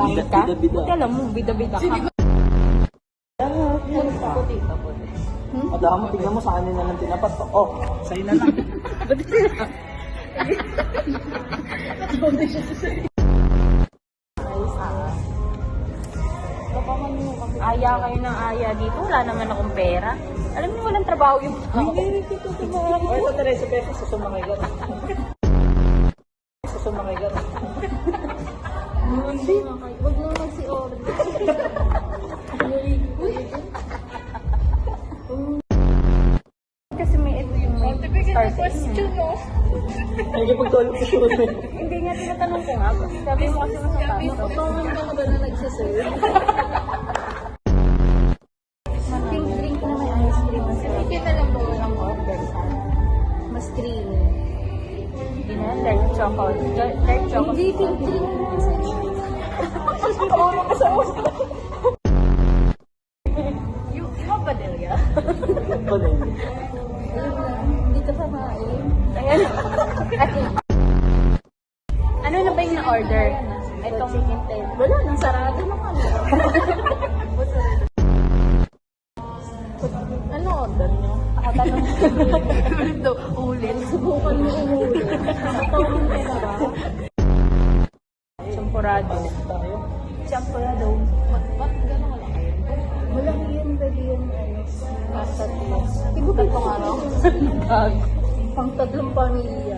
Pangit ka? Bida-bida. Buti alam mo, bida-bida ka. Madami, tignan mo sa anin na lang tinapat. Oh, sa'yo na lang. Aya kayo ng aya dito. Wala naman akong pera. Alam niyo, walang trabaho yung tao. Oh, ito 13 pesos sa sumakay ka. Sa sumakay ka. Huwag mo magsi-order. Kasi may ito yung may star sa inyo. Nagkipagtulog sa show. Hindi nga, tinatanong ko nga. Sabi mo kasi masasama. Patungan ka na ba na nagsaserve? Pink drink na may ice cream. Kita lang ba walang order ka? Mas creamy. Hindi na, dark chocolate. Dark chocolate. Hindi, pink drink na. Yung Padilla. Alam na, hindi ka pamain. Ayan. Ano na ba yung na-order? Itong chicken tail. Wala, nang sarado na kami. Ano order nyo? Nakatanong. Ulit. Subukan mo umulit. Matawin ka na ba? Champurado. Champurado. Ba't gano'n wala kayo? Walang yan, pwede yan. Pasta plus. Iba ba itong ano? Gag. Pang tatlong pamilya.